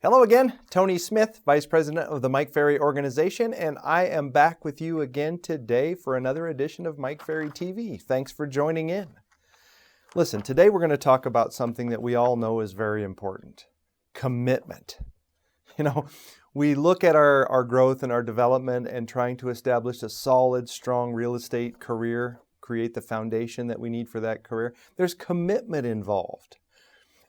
Hello again, Tony Smith, Vice President of the Mike Ferry Organization, and I am back with you again today for another edition of Mike Ferry TV. Thanks for joining in. Listen, today we're going to talk about something that we all know is very important: commitment. We look at our growth and our development and trying to establish a solid, strong real estate career, create the foundation that we need for that career. There's commitment involved.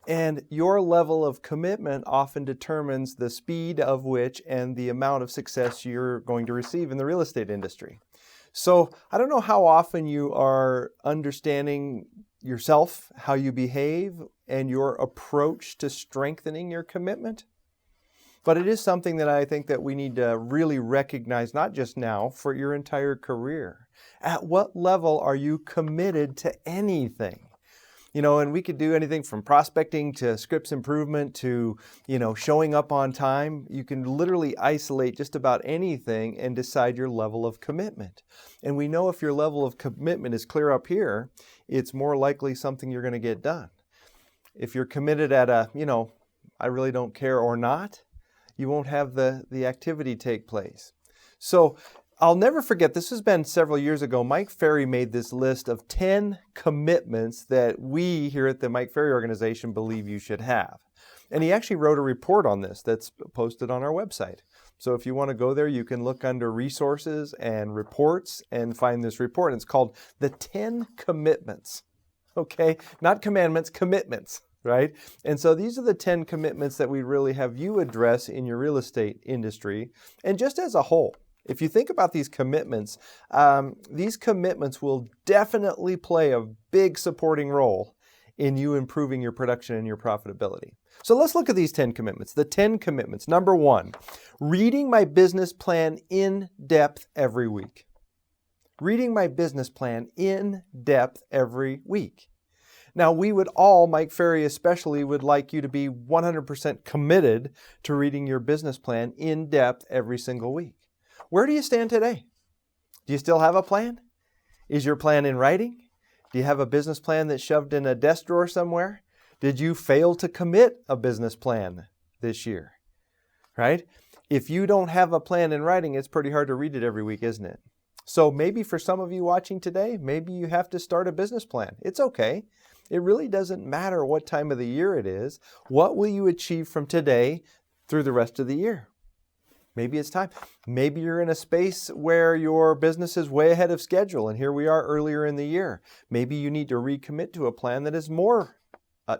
And your level of commitment often determines the speed of which and the amount of success you're going to receive in the real estate industry. So I don't know how often you are understanding yourself, how you behave, and your approach to strengthening your commitment. But it is something that I think that we need to really recognize, not just now, for your entire career. At what level are you committed to anything? And we could do anything from prospecting to scripts improvement to, showing up on time. You can literally isolate just about anything and decide your level of commitment. And we know if your level of commitment is clear up here, it's more likely something you're going to get done. If you're committed at I really don't care or not, you won't have the activity take place. So I'll never forget, this has been several years ago, Mike Ferry made this list of 10 commitments that we here at the Mike Ferry Organization believe you should have. And he actually wrote a report on this that's posted on our website. So if you want to go there, you can look under resources and reports and find this report. And it's called The 10 Commitments. Okay? Not commandments, commitments. Right? And so these are the 10 commitments that we really have you address in your real estate industry and just as a whole. If you think about these commitments will definitely play a big supporting role in you improving your production and your profitability. So let's look at these 10 commitments. The 10 commitments. Number 1, reading my business plan in depth every week. Reading my business plan in depth every week. Now, we would all, Mike Ferry especially, would like you to be 100% committed to reading your business plan in depth every single week. Where do you stand today? Do you still have a plan? Is your plan in writing? Do you have a business plan that's shoved in a desk drawer somewhere? Did you fail to commit a business plan this year? Right? If you don't have a plan in writing, it's pretty hard to read it every week, isn't it? So maybe for some of you watching today, maybe you have to start a business plan. It's okay. It really doesn't matter what time of the year it is. What will you achieve from today through the rest of the year? Maybe it's time. Maybe you're in a space where your business is way ahead of schedule, and here we are earlier in the year. Maybe you need to recommit to a plan that is more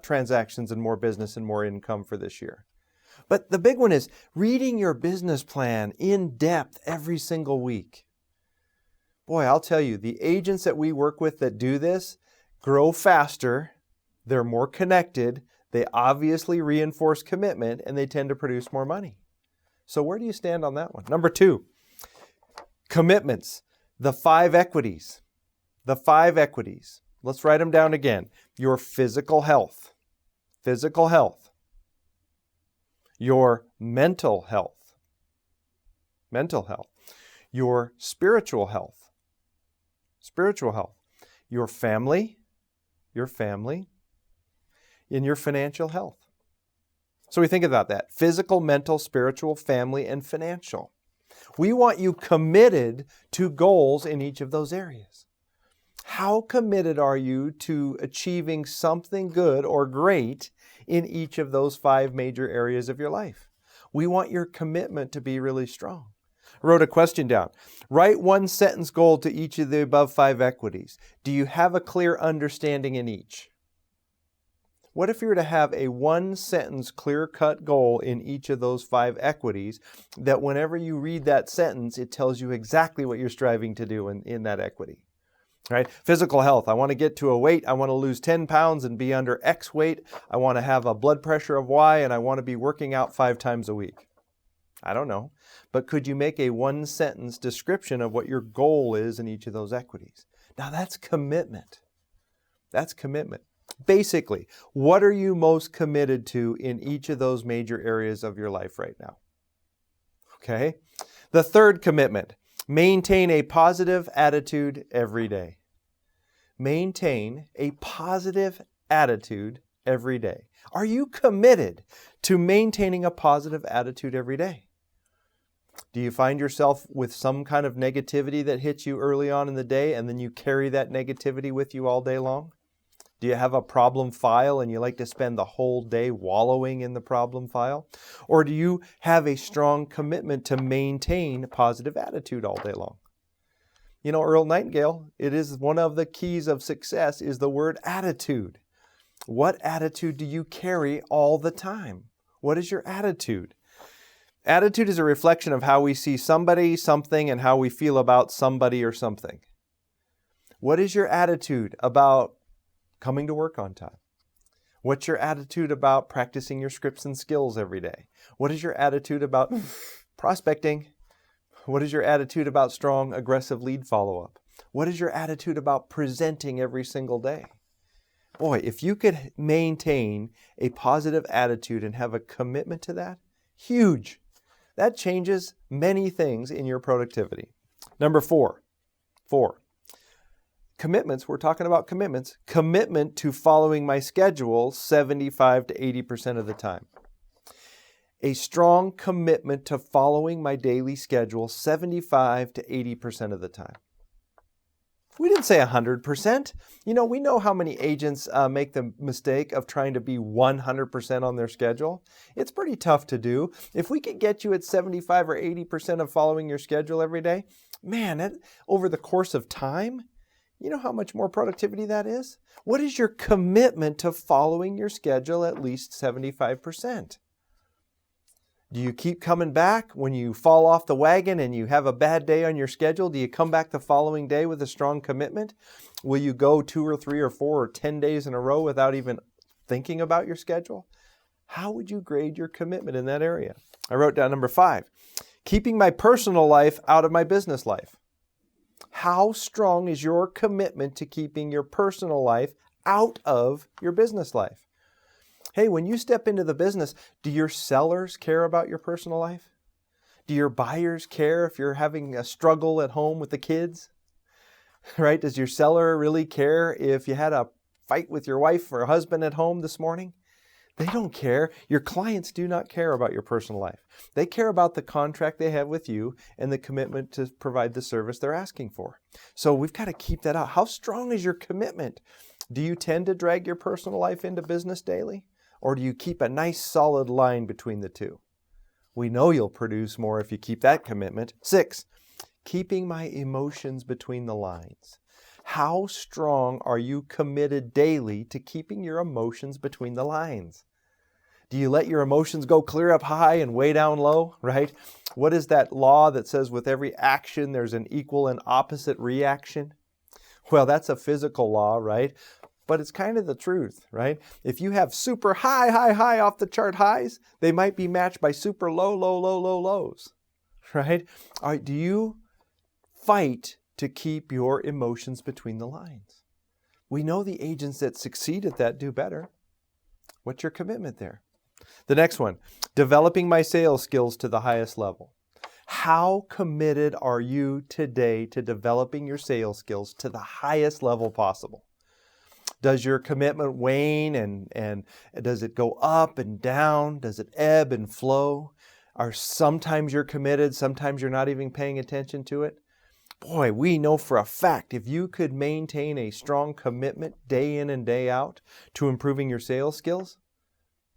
transactions and more business and more income for this year. But the big one is reading your business plan in depth every single week. Boy, I'll tell you, the agents that we work with that do this grow faster, they're more connected, they obviously reinforce commitment, and they tend to produce more money. So where do you stand on that one? Number 2, commitments, the 5 equities. The 5 equities. Let's write them down again. Your physical health, your mental health, your spiritual health, your family, and your financial health. So we think about that: physical, mental, spiritual, family, and financial. We want you committed to goals in each of those areas. How committed are you to achieving something good or great in each of those 5 major areas of your life? We want your commitment to be really strong. I wrote a question down. Write 1-sentence goal to each of the above 5 equities. Do you have a clear understanding in each? What if you were to have a 1-sentence clear-cut goal in each of those 5 equities that whenever you read that sentence, it tells you exactly what you're striving to do in that equity? Right? Physical health. I want to get to a weight. I want to lose 10 pounds and be under X weight. I want to have a blood pressure of Y, and I want to be working out 5 times a week. I don't know. But could you make a 1-sentence description of what your goal is in each of those equities? Now that's commitment. That's commitment. Basically, what are you most committed to in each of those major areas of your life right now? Okay. The 3rd commitment, maintain a positive attitude every day. Maintain a positive attitude every day? Are you committed to maintaining a positive attitude every day? Do you find yourself with some kind of negativity that hits you early on in the day and then you carry that negativity with you all day long? Do you have a problem file and you like to spend the whole day wallowing in the problem file? Or do you have a strong commitment to maintain a positive attitude all day long? You know, Earl Nightingale, it is one of the keys of success is the word attitude. What attitude do you carry all the time? What is your attitude? Attitude is a reflection of how we see somebody, something, and how we feel about somebody or something. What is your attitude about coming to work on time? What's your attitude about practicing your scripts and skills every day? What is your attitude about prospecting? What is your attitude about strong, aggressive lead follow-up? What is your attitude about presenting every single day? Boy, if you could maintain a positive attitude and have a commitment to that, huge. That changes many things in your productivity. Number four. Commitments, we're talking about commitments. Commitment to following my schedule 75 to 80% of the time. A strong commitment to following my daily schedule 75 to 80% of the time. We didn't say 100%. You know, we know how many agents make the mistake of trying to be 100% on their schedule. It's pretty tough to do. If we could get you at 75 or 80% of following your schedule every day, man, over the course of time, you know how much more productivity that is? What is your commitment to following your schedule at least 75%? Do you keep coming back when you fall off the wagon and you have a bad day on your schedule? Do you come back the following day with a strong commitment? Will you go 2 or 3 or 4 or 10 days in a row without even thinking about your schedule? How would you grade your commitment in that area? I wrote down number 5, keeping my personal life out of my business life. How strong is your commitment to keeping your personal life out of your business life? Hey, when you step into the business, do your sellers care about your personal life? Do your buyers care if you're having a struggle at home with the kids? Right? Does your seller really care if you had a fight with your wife or husband at home this morning? They don't care. Your clients do not care about your personal life. They care about the contract they have with you and the commitment to provide the service they're asking for. So we've got to keep that out. How strong is your commitment? Do you tend to drag your personal life into business daily? Or do you keep a nice solid line between the two? We know you'll produce more if you keep that commitment. 6, keeping my emotions between the lines. How strong are you committed daily to keeping your emotions between the lines? Do you let your emotions go clear up high and way down low, right? What is that law that says with every action there's an equal and opposite reaction? Well, that's a physical law, right? But it's kind of the truth, right? If you have super high off the chart highs, they might be matched by super low lows, right? All right, do you fight to keep your emotions between the lines? We know the agents that succeed at that do better. What's your commitment there? The next one, developing my sales skills to the highest level. How committed are you today to developing your sales skills to the highest level possible? Does your commitment wane and does it go up and down? Does it ebb and flow? Or sometimes you're committed, sometimes you're not even paying attention to it? Boy, we know for a fact if you could maintain a strong commitment day in and day out to improving your sales skills,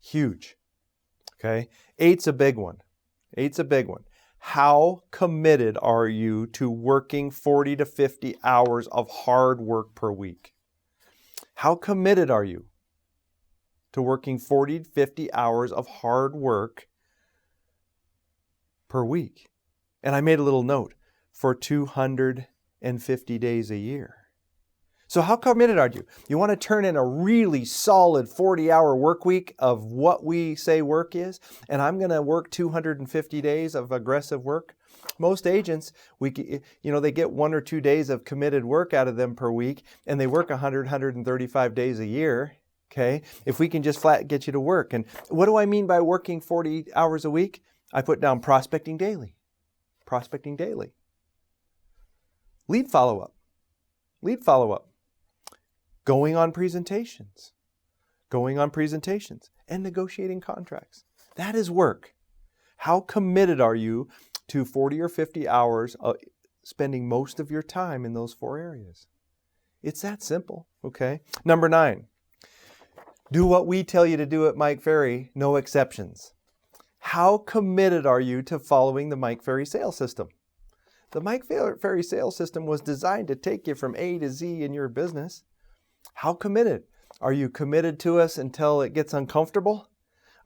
huge. Okay? 8's a big one. How committed are you to working 40 to 50 hours of hard work per week? How committed are you to working 40 to 50 hours of hard work per week? And I made a little note, for 250 days a year. So how committed are you? You want to turn in a really solid 40-hour work week of what we say work is, and I'm going to work 250 days of aggressive work? Most agents, they get 1 or 2 days of committed work out of them per week, and they work 135 days a year, okay? If we can just flat get you to work. And what do I mean by working 40 hours a week? I put down prospecting daily. Lead follow-up. Going on presentations. going on presentations, and negotiating contracts. That is work. How committed are you to 40 or 50 hours spending most of your time in those 4 areas? It's that simple, okay? Number 9, do what we tell you to do at Mike Ferry, no exceptions. How committed are you to following the Mike Ferry sales system? The Mike Ferry sales system was designed to take you from A to Z in your business. How committed? Are you committed to us until it gets uncomfortable?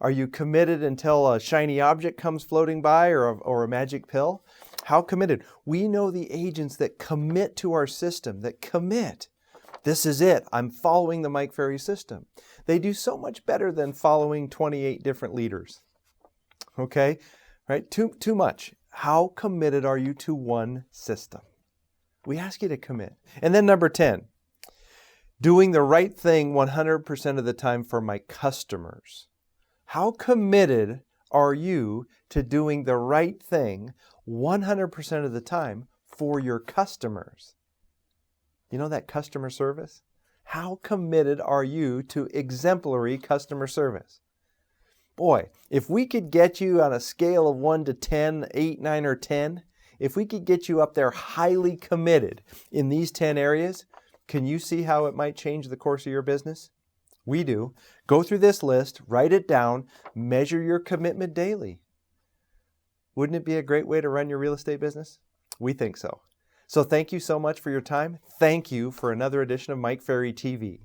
Are you committed until a shiny object comes floating by or a magic pill? How committed? We know the agents that commit to our system, that commit. This is it. I'm following the Mike Ferry system. They do so much better than following 28 different leaders. Okay? Right? Too much. How committed are you to one system? We ask you to commit. And then number 10, doing the right thing 100% of the time for my customers. How committed are you to doing the right thing 100% of the time for your customers? You know that customer service? How committed are you to exemplary customer service? Boy, if we could get you on a scale of 1 to 10, 8, 9, or 10, if we could get you up there highly committed in these 10 areas, can you see how it might change the course of your business? We do. Go through this list, write it down, measure your commitment daily. Wouldn't it be a great way to run your real estate business? We think so. So thank you so much for your time. Thank you for another edition of Mike Ferry TV.